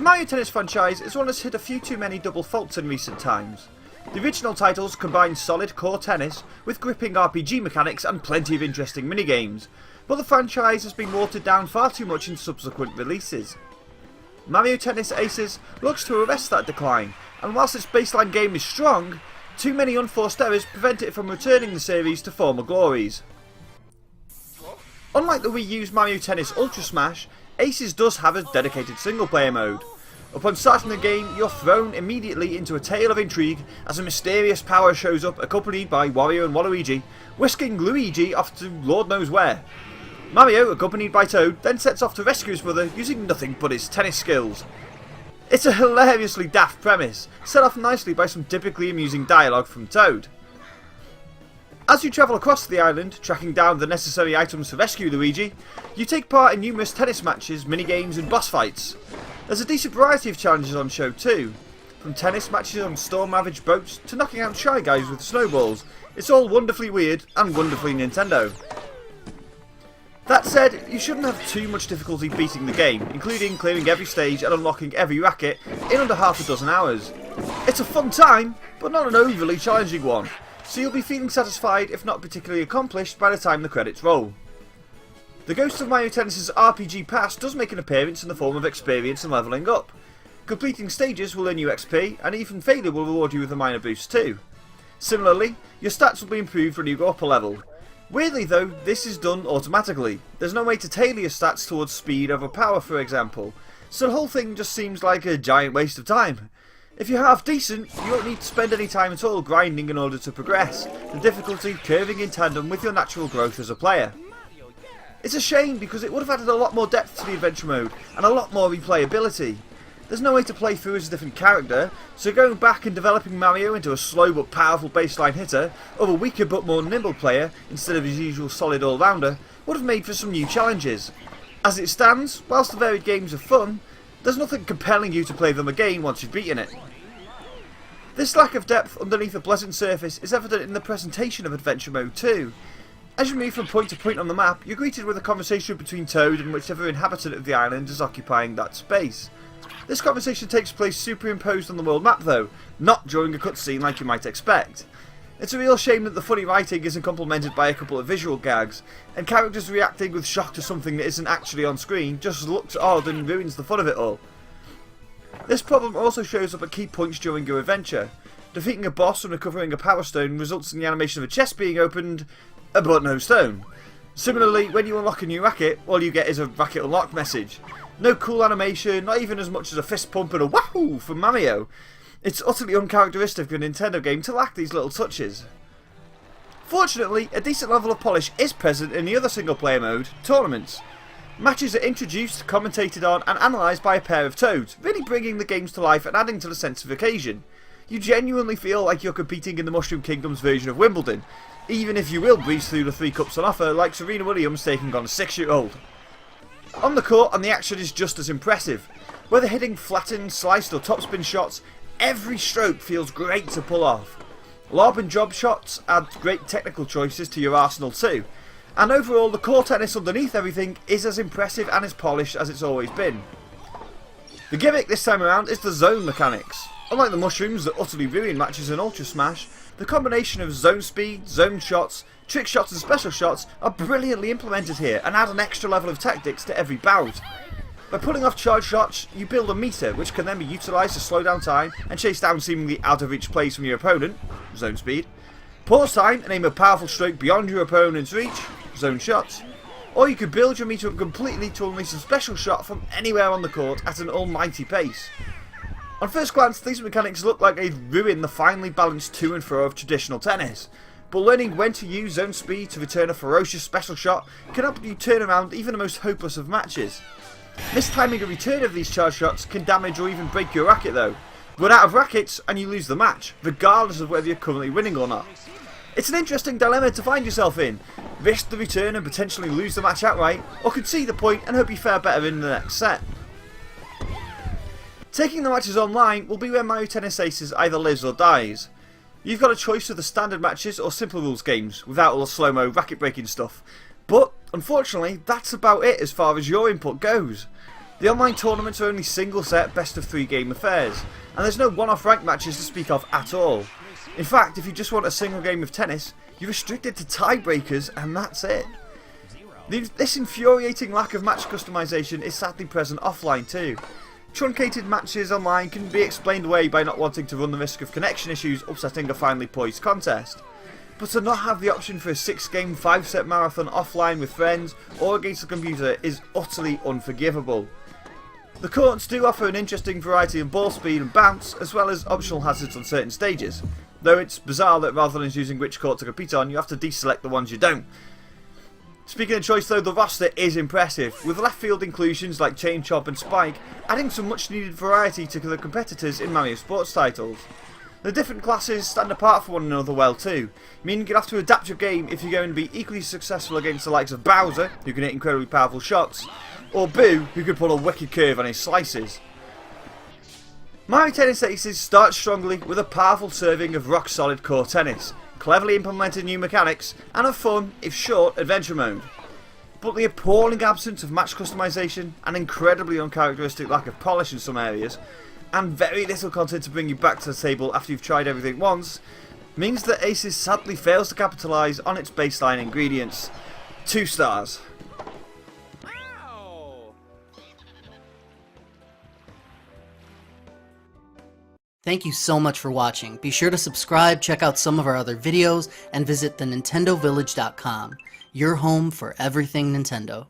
Mario Tennis franchise is one that's hit a few too many double faults in recent times. The original titles combined solid core tennis with gripping RPG mechanics and plenty of interesting minigames, but the franchise has been watered down far too much in subsequent releases. Mario Tennis Aces looks to arrest that decline, and whilst its baseline game is strong, too many unforced errors prevent it from returning the series to former glories. Unlike the Wii U's Mario Tennis Ultra Smash, Aces does have a dedicated single player mode. Upon starting the game, you're thrown immediately into a tale of intrigue as a mysterious power shows up accompanied by Wario and Waluigi, whisking Luigi off to Lord knows where. Mario, accompanied by Toad, then sets off to rescue his brother using nothing but his tennis skills. It's a hilariously daft premise, set off nicely by some typically amusing dialogue from Toad. As you travel across the island, tracking down the necessary items to rescue Luigi, you take part in numerous tennis matches, minigames and boss fights. There's a decent variety of challenges on show too, from tennis matches on storm-ravaged boats to knocking out shy guys with snowballs. It's all wonderfully weird and wonderfully Nintendo. That said, you shouldn't have too much difficulty beating the game, including clearing every stage and unlocking every racket in under half a dozen hours. It's a fun time, but not an overly challenging one, so you'll be feeling satisfied if not particularly accomplished by the time the credits roll. The Ghost of Mario Tennis' RPG Pass does make an appearance in the form of experience and levelling up. Completing stages will earn you XP, and even failure will reward you with a minor boost too. Similarly, your stats will be improved when you go up a level. Weirdly though, this is done automatically. There's no way to tailor your stats towards speed over power, for example, so the whole thing just seems like a giant waste of time. If you're half decent, you don't need to spend any time at all grinding in order to progress, the difficulty curving in tandem with your natural growth as a player. It's a shame because it would have added a lot more depth to the adventure mode and a lot more replayability. There's no way to play through as a different character, so going back and developing Mario into a slow but powerful baseline hitter, or a weaker but more nimble player instead of his usual solid all-rounder, would have made for some new challenges. As it stands, whilst the varied games are fun, there's nothing compelling you to play them again once you've beaten it. This lack of depth underneath a pleasant surface is evident in the presentation of adventure mode too. As you move from point to point on the map, you're greeted with a conversation between Toad and whichever inhabitant of the island is occupying that space. This conversation takes place superimposed on the world map though, not during a cutscene like you might expect. It's a real shame that the funny writing isn't complemented by a couple of visual gags, and characters reacting with shock to something that isn't actually on screen just looks odd and ruins the fun of it all. This problem also shows up at key points during your adventure. Defeating a boss and recovering a power stone results in the animation of a chest being opened, but no stone. Similarly, when you unlock a new racket, all you get is a racket unlock message. No cool animation, not even as much as a fist pump and a wahoo from Mario. It's utterly uncharacteristic of a Nintendo game to lack these little touches. Fortunately, a decent level of polish is present in the other single player mode, Tournaments. Matches are introduced, commentated on and analysed by a pair of Toads, really bringing the games to life and adding to the sense of occasion. You genuinely feel like you're competing in the Mushroom Kingdom's version of Wimbledon, even if you will breeze through the 3 cups on offer like Serena Williams taking on a 6-year-old. On the court, and the action is just as impressive. Whether hitting flattened, sliced or topspin shots, every stroke feels great to pull off. Lob and job shots add great technical choices to your arsenal too, and overall the core tennis underneath everything is as impressive and as polished as it's always been. The gimmick this time around is the zone mechanics. Unlike the mushrooms that utterly ruin matches in Ultra Smash, the combination of zone speed, zone shots, trick shots and special shots are brilliantly implemented here and add an extra level of tactics to every bout. By pulling off charge shots, you build a meter which can then be utilised to slow down time and chase down seemingly out of reach plays from your opponent, zone speed, pause time and aim a powerful stroke beyond your opponent's reach, zone shots, or you could build your meter up completely to unleash a special shot from anywhere on the court at an almighty pace. On first glance, these mechanics look like they'd ruin the finely balanced to and fro of traditional tennis, but learning when to use zone speed to return a ferocious special shot can help you turn around even the most hopeless of matches. Mistiming a return of these charge shots can damage or even break your racket though. Run out of rackets and you lose the match, regardless of whether you're currently winning or not. It's an interesting dilemma to find yourself in. Risk the return and potentially lose the match outright, or concede the point and hope you fare better in the next set. Taking the matches online will be where Mario Tennis Aces either lives or dies. You've got a choice of the standard matches or simple rules games, without all the slow-mo racket breaking stuff. But, unfortunately, that's about it as far as your input goes. The online tournaments are only single set best of 3 game affairs, and there's no one-off ranked matches to speak of at all. In fact, if you just want a single game of tennis, you're restricted to tiebreakers and that's it. This infuriating lack of match customization is sadly present offline too. Truncated matches online can be explained away by not wanting to run the risk of connection issues upsetting a finely poised contest. But to not have the option for a 6-game 5-set marathon offline with friends or against the computer is utterly unforgivable. The courts do offer an interesting variety of ball speed and bounce, as well as optional hazards on certain stages, though it's bizarre that rather than choosing which court to compete on, you have to deselect the ones you don't. Speaking of choice though, the roster is impressive, with left field inclusions like Chain Chomp and Spike adding some much needed variety to the competitors in Mario sports titles. The different classes stand apart from one another well too, meaning you'll have to adapt your game if you're going to be equally successful against the likes of Bowser, who can hit incredibly powerful shots, or Boo, who can pull a wicked curve on his slices. Mario Tennis Aces starts strongly with a powerful serving of rock solid core tennis, cleverly implemented new mechanics, and a fun, if short, adventure mode. But the appalling absence of match customization, an incredibly uncharacteristic lack of polish in some areas, and very little content to bring you back to the table after you've tried everything once, means that Aces sadly fails to capitalise on its baseline ingredients. 2 stars. Thank you so much for watching. Be sure to subscribe, check out some of our other videos, and visit thenintendovillage.com, your home for everything Nintendo.